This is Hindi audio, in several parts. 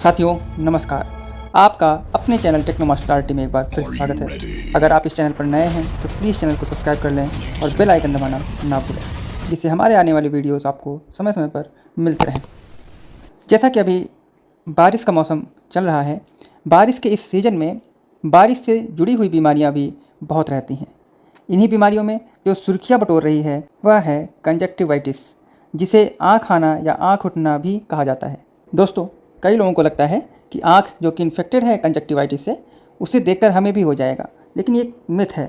साथियों नमस्कार, आपका अपने चैनल टेक्नो मास्टर आरटी में एक बार फिर से स्वागत है। अगर आप इस चैनल पर नए हैं तो प्लीज़ चैनल को सब्सक्राइब कर लें और बेल आइकन दबाना ना भूलें, जिससे हमारे आने वाली वीडियोस आपको समय समय पर मिलते रहें। जैसा कि अभी बारिश का मौसम चल रहा है, बारिश के इस सीज़न में बारिश से जुड़ी हुई बीमारियाँ भी बहुत रहती हैं। इन्हीं बीमारियों में जो सुर्खियाँ बटोर रही है वह है कंजक्टिवाइटिस, जिसे आँख आना या आँख उठना भी कहा जाता है। दोस्तों, कई लोगों को लगता है कि आँख जो कि इन्फेक्टेड है कंजक्टिवाइटिस से, उसे देखकर हमें भी हो जाएगा, लेकिन ये मिथ है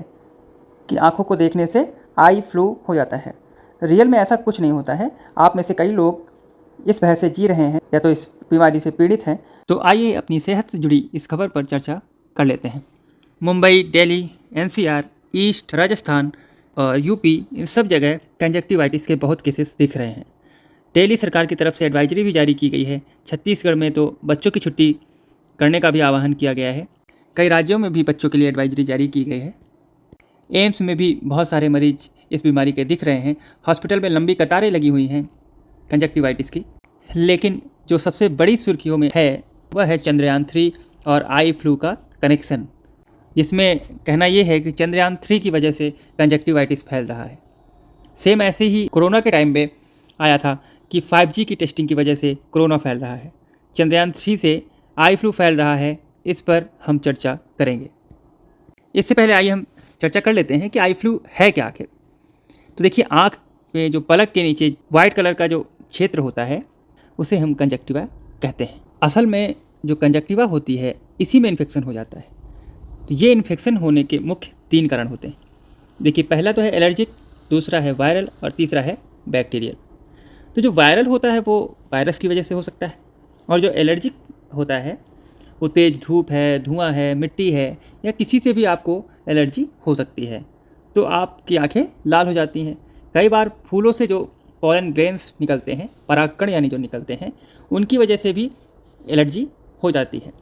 कि आँखों को देखने से आई फ्लू हो जाता है। रियल में ऐसा कुछ नहीं होता है। आप में से कई लोग इस भय से जी रहे हैं या तो इस बीमारी से पीड़ित हैं। तो आइए अपनी सेहत से जुड़ी इस खबर पर चर्चा कर लेते हैं। मुंबई, दिल्ली, एनसीआर, ईस्ट राजस्थान और यूपी, इन सब जगह कंजक्टिवाइटिस के बहुत केसेस दिख रहे हैं। दिल्ली सरकार की तरफ से एडवाइजरी भी जारी की गई है। छत्तीसगढ़ में तो बच्चों की छुट्टी करने का भी आह्वान किया गया है। कई राज्यों में भी बच्चों के लिए एडवाइजरी जारी की गई है। एम्स में भी बहुत सारे मरीज इस बीमारी के दिख रहे हैं। हॉस्पिटल में लंबी कतारें लगी हुई हैं कंजक्टिवाइटिस की। लेकिन जो सबसे बड़ी सुर्खियों में है वह है चंद्रयान 3 और आई फ्लू का कनेक्शन, जिसमें कहना यह है कि चंद्रयान 3 की वजह से कंजक्टिवाइटिस फैल रहा है। सेम ऐसे ही कोरोना के टाइम पे आया था कि 5G की टेस्टिंग की वजह से कोरोना फैल रहा है। चंद्रयान 3 से आई फ्लू फैल रहा है, इस पर हम चर्चा करेंगे। इससे पहले आइए हम चर्चा कर लेते हैं कि आई फ्लू है क्या आखिर। तो देखिए, आँख में जो पलक के नीचे वाइट कलर का जो क्षेत्र होता है उसे हम कंजक्टिवा कहते हैं। असल में जो कंजक्टिवा होती है इसी में इन्फेक्शन हो जाता है। तो ये इन्फेक्शन होने के मुख्य 3 कारण होते हैं। देखिए, पहला तो है एलर्जिक, दूसरा है वायरल और तीसरा है बैक्टीरियल। तो जो वायरल होता है वो वायरस की वजह से हो सकता है, और जो एलर्जिक होता है वो तेज़ धूप है, धुआं है, मिट्टी है या किसी से भी आपको एलर्जी हो सकती है। तो आपकी आंखें लाल हो जाती हैं। कई बार फूलों से जो पॉलन ग्रेन्स निकलते हैं, परागकण यानी जो निकलते हैं, उनकी वजह से भी एलर्जी हो जाती है।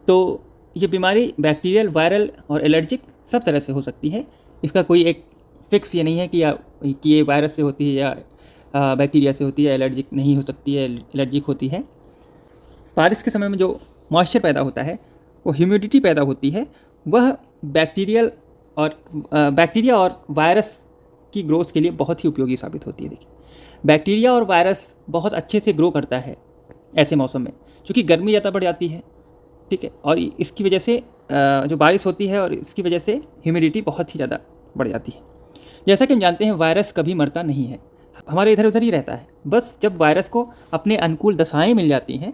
तो ये बीमारी बैक्टीरियल, वायरल और एलर्जिक सब तरह से हो सकती है। इसका कोई एक फिक्स ये नहीं है कि ये वायरस से होती है या बैक्टीरिया से होती है, एलर्जिक नहीं हो सकती है, एलर्जिक होती है। बारिश के समय में जो मॉइस्चर पैदा होता है, वो ह्यूमिडिटी पैदा होती है, वह बैक्टीरिया और वायरस की ग्रोथ के लिए बहुत ही उपयोगी साबित होती है। देखिए, बैक्टीरिया और वायरस बहुत अच्छे से ग्रो करता है ऐसे मौसम में, क्योंकि गर्मी ज़्यादा बढ़ जाती है, ठीक है, और इसकी वजह से जो बारिश होती है और इसकी वजह से ह्यूमिडिटी बहुत ही ज़्यादा बढ़ जाती है। जैसा कि हम जानते हैं, वायरस कभी मरता नहीं है, हमारे इधर उधर ही रहता है। बस जब वायरस को अपने अनुकूल दशाएं मिल जाती हैं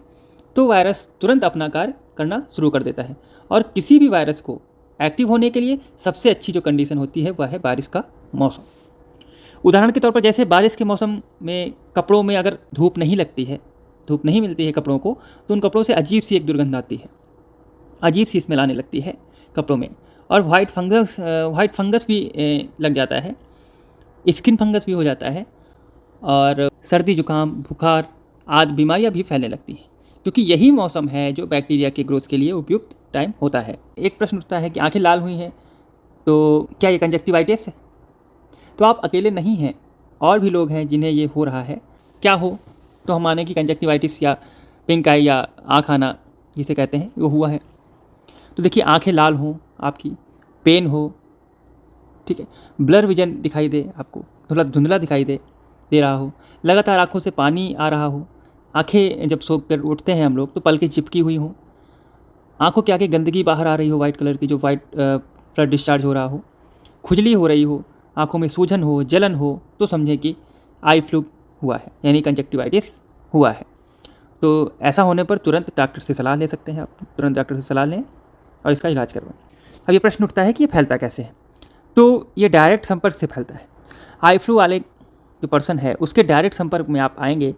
तो वायरस तुरंत अपना कार्य करना शुरू कर देता है। और किसी भी वायरस को एक्टिव होने के लिए सबसे अच्छी जो कंडीशन होती है वह है बारिश का मौसम। उदाहरण के तौर पर, जैसे बारिश के मौसम में कपड़ों में अगर धूप नहीं लगती है, धूप नहीं मिलती है कपड़ों को, तो उन कपड़ों से अजीब सी एक दुर्गंध आती है, अजीब सी स्मेल आने लगती है कपड़ों में। और वाइट फंगस भी लग जाता है, स्किन फंगस भी हो जाता है, और सर्दी, जुकाम, बुखार आदि बीमारियां भी फैलने लगती हैं, क्योंकि यही मौसम है जो बैक्टीरिया के ग्रोथ के लिए उपयुक्त टाइम होता है। एक प्रश्न उठता है कि आंखें लाल हुई हैं तो क्या ये कंजक्टिवाइटिस है? तो आप अकेले नहीं हैं, और भी लोग हैं जिन्हें ये हो रहा है। क्या हो तो हम माने कि कंजक्टिवाइटिस या पिंक आई या आँख आना जिसे कहते हैं वो हुआ है। तो देखिए, आंखें लाल हों आपकी, पेन हो, ठीक है, ब्लर विजन दिखाई दे, आपको थोड़ा धुंधला दिखाई दे रहा हो, लगातार आंखों से पानी आ रहा हो, आंखें जब सो कर उठते हैं हम लोग तो पलकें चिपकी हुई हो, आंखों के आगे गंदगी बाहर आ रही हो, वाइट कलर की जो वाइट फ्लड डिस्चार्ज हो रहा हो, खुजली हो रही हो, आंखों में सूजन हो, जलन हो, तो समझें कि आई फ्लू हुआ है, यानी कंजक्टिवाइटिस हुआ है। तो ऐसा होने पर तुरंत डॉक्टर से सलाह ले सकते हैं आप, तुरंत डॉक्टर से सलाह लें और इसका इलाज करवाएं। अब ये प्रश्न उठता है कि ये फैलता कैसे है? तो ये डायरेक्ट संपर्क से फैलता है। आई फ्लू वाले जो पर्सन है उसके डायरेक्ट संपर्क में आप आएंगे,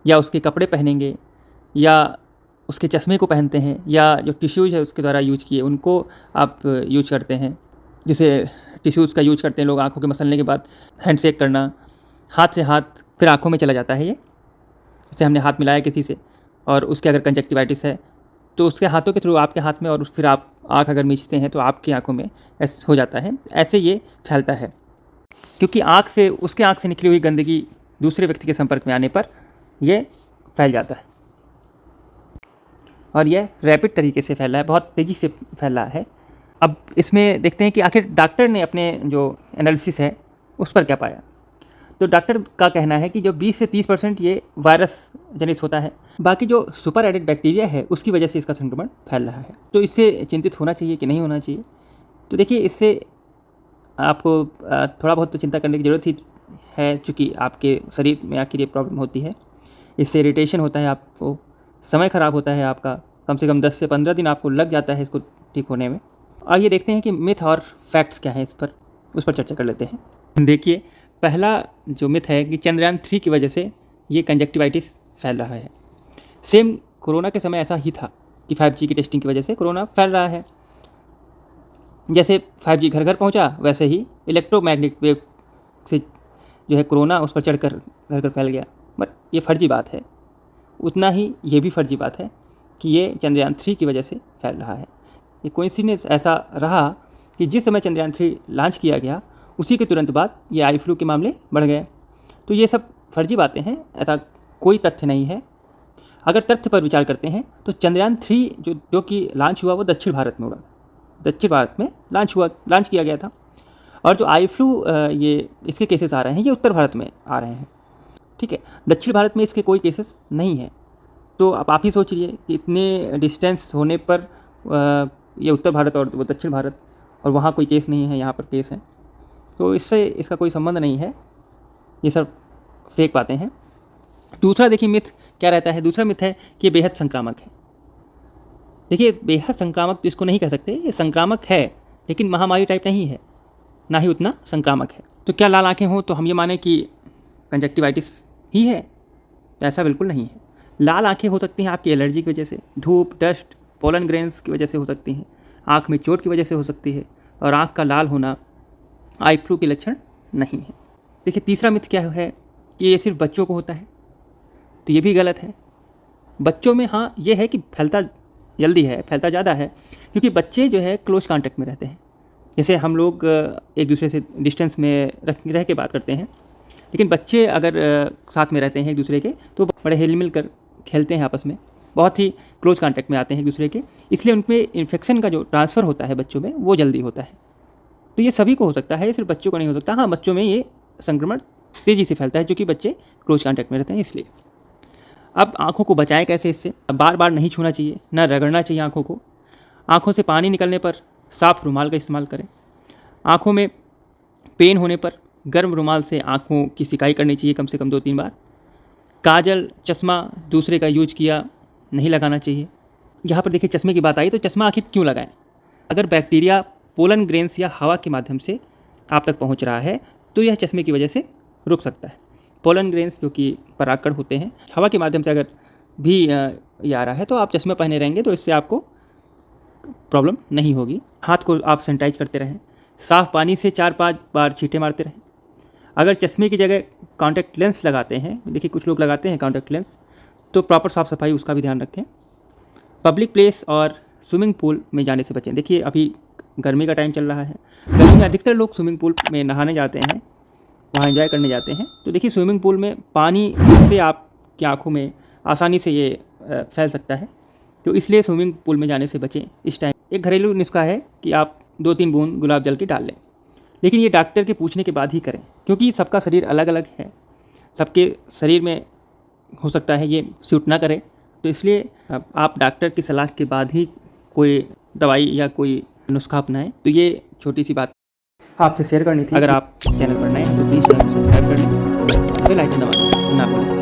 या उसके कपड़े पहनेंगे, या उसके चश्मे को पहनते हैं, या जो टिश्यूज़ है उसके द्वारा यूज किए उनको आप यूज करते हैं। जैसे टिश्यूज़ का यूज करते हैं लोग आँखों के मसलने के बाद, हैंडशेक करना, हाथ से हाथ फिर आँखों में चला जाता है ये। जैसे हमने हाथ मिलाया किसी से और उसके अगर कंजक्टिवाइटिस है तो उसके हाथों के थ्रू आपके हाथ में, और फिर आप आँख अगर मीचते हैं तो आपकी आँखों में ऐसे हो जाता है। ऐसे ये फैलता है, क्योंकि उसके आँख से निकली हुई गंदगी दूसरे व्यक्ति के संपर्क में आने पर यह फैल जाता है। और यह रैपिड तरीके से फैला है, बहुत तेज़ी से फैला है। अब इसमें देखते हैं कि आखिर डॉक्टर ने अपने जो एनालिसिस है उस पर क्या पाया। तो डॉक्टर का कहना है कि जो 20 से 30% ये वायरस जनित होता है, बाकी जो सुपर एडेड बैक्टीरिया है उसकी वजह से इसका संक्रमण फैल रहा है। तो इससे चिंतित होना चाहिए कि नहीं होना चाहिए? तो देखिए, इससे आपको थोड़ा बहुत तो चिंता करने की ज़रूरत ही है, चूँकि आपके शरीर में आखिर ये प्रॉब्लम होती है। इससे इरिटेशन होता है, आपको समय ख़राब होता है आपका, कम से कम 10 से 15 दिन आपको लग जाता है इसको ठीक होने में। आइए देखते हैं कि मिथ और फैक्ट्स क्या हैं उस पर चर्चा कर लेते हैं। देखिए, पहला जो मिथ है कि चंद्रयान 3 की वजह से ये कंजक्टिवाइटिस फैल रहा है। सेम कोरोना के समय ऐसा ही था कि 5G की टेस्टिंग की वजह से कोरोना फैल रहा है। जैसे 5G घर घर पहुंचा, वैसे ही इलेक्ट्रोमैग्नेटिक वेव से जो है कोरोना उस पर चढ़कर घर घर फैल गया। बट ये फर्जी बात है। उतना ही ये भी फर्जी बात है कि ये चंद्रयान 3 की वजह से फैल रहा है। ये कोइंसिडेंस ऐसा रहा कि जिस समय चंद्रयान 3 लॉन्च किया गया उसी के तुरंत बाद ये आई फ्लू के मामले बढ़ गए। तो ये सब फर्जी बातें हैं, ऐसा कोई तथ्य नहीं है। अगर तथ्य पर विचार करते हैं तो चंद्रयान 3 जो कि लॉन्च हुआ वो दक्षिण भारत में हुआ, दक्षिण भारत में लॉन्च किया गया था। और जो आई फ्लू ये इसके केसेस आ रहे हैं ये उत्तर भारत में आ रहे हैं, ठीक है। दक्षिण भारत में इसके कोई केसेस नहीं है। तो अब आप ही सोच लीजिए कि इतने डिस्टेंस होने पर ये उत्तर भारत और वो दक्षिण भारत, और वहाँ कोई केस नहीं है, यहाँ पर केस है। तो इससे इसका कोई संबंध नहीं है, ये सब फेक बातें हैं। दूसरा देखिए मिथ क्या रहता है। दूसरा मिथ है कि ये बेहद संक्रामक है। देखिए, बेहद संक्रामक तो इसको नहीं कह सकते, ये संक्रामक है लेकिन महामारी टाइप नहीं है, ना ही उतना संक्रामक है। तो क्या लाल आँखें हों तो हम ये माने कि कंजक्टिवाइटिस ही है? ऐसा बिल्कुल नहीं है। लाल आँखें हो सकती हैं आपकी एलर्जी की वजह से, धूप, डस्ट, पोलन ग्रेन्स की वजह से हो सकती हैं, आँख में चोट की वजह से हो सकती है, और आँख का लाल होना आई फ्लू के लक्षण नहीं है। देखिए, तीसरा मिथ क्या है कि ये सिर्फ बच्चों को होता है, तो ये भी गलत है। बच्चों में हाँ ये है कि फैलता जल्दी है, फैलता ज़्यादा है, क्योंकि बच्चे जो है क्लोज कांटेक्ट में रहते हैं। जैसे हम लोग एक दूसरे से डिस्टेंस में रह के बात करते हैं, लेकिन बच्चे अगर साथ में रहते हैं एक दूसरे के तो बड़े हिल मिल कर खेलते हैं आपस में, बहुत ही क्लोज कांटेक्ट में आते हैं एक दूसरे के, इसलिए उनमें इन्फेक्शन का जो ट्रांसफ़र होता है बच्चों में वो जल्दी होता है। तो ये सभी को हो सकता है, ये सिर्फ बच्चों को नहीं हो सकता। हाँ, बच्चों में ये संक्रमण तेज़ी से फैलता है क्योंकि बच्चे क्लोज कांटेक्ट में रहते हैं, इसलिए। अब आँखों को बचाएं कैसे इससे? बार बार नहीं छूना चाहिए, ना रगड़ना चाहिए आँखों को। आँखों से पानी निकलने पर साफ़ रुमाल का इस्तेमाल करें। आँखों में पेन होने पर गर्म रुमाल से आँखों की सिकाई करनी चाहिए कम से कम 2-3 बार। काजल, चश्मा दूसरे का यूज किया नहीं लगाना चाहिए। यहाँ पर देखिए, चश्मे की बात आई तो चश्मा आखिर क्यों लगाएं? अगर बैक्टीरिया पोलन ग्रेन्स या हवा के माध्यम से आप तक पहुँच रहा है तो यह चश्मे की वजह से रुक सकता है। पोलन ग्रेन्स जो कि परागकण होते हैं, हवा के माध्यम से अगर भी ये आ रहा है तो आप चश्मे पहने रहेंगे तो इससे आपको प्रॉब्लम नहीं होगी। हाथ को आप सैनिटाइज करते रहें, साफ़ पानी से 4-5 बार छींटे मारते रहें। अगर चश्मे की जगह कॉन्टैक्ट लेंस लगाते हैं, देखिए कुछ लोग लगाते हैं कॉन्टैक्ट लेंस, तो प्रॉपर साफ़ सफाई उसका भी ध्यान रखें। पब्लिक प्लेस और स्विमिंग पूल में जाने से बचें। देखिए, अभी गर्मी का टाइम चल रहा है, गर्मी में अधिकतर लोग स्विमिंग पूल में नहाने जाते हैं, वहाँ एंजॉय करने जाते हैं। तो देखिए, स्विमिंग पूल में पानी से आपकी आँखों में आसानी से ये फैल सकता है, तो इसलिए स्विमिंग पूल में जाने से बचें इस टाइम। एक घरेलू नुस्खा है कि आप 2-3 बूंद गुलाब जल की डाल लें, लेकिन ये डॉक्टर के पूछने के बाद ही करें, क्योंकि सबका शरीर अलग अलग है, सबके शरीर में हो सकता है ये सूट ना करे। तो इसलिए आप डॉक्टर की सलाह के बाद ही कोई दवाई या कोई नुस्खा अपनाएं। तो ये छोटी सी बात आपसे शेयर करनी थी। अगर आप चैनल पर नए हैं तो प्लीज़ चैनल को सब्सक्राइब कर लें, बेल आइकन दबाना ना भूलें।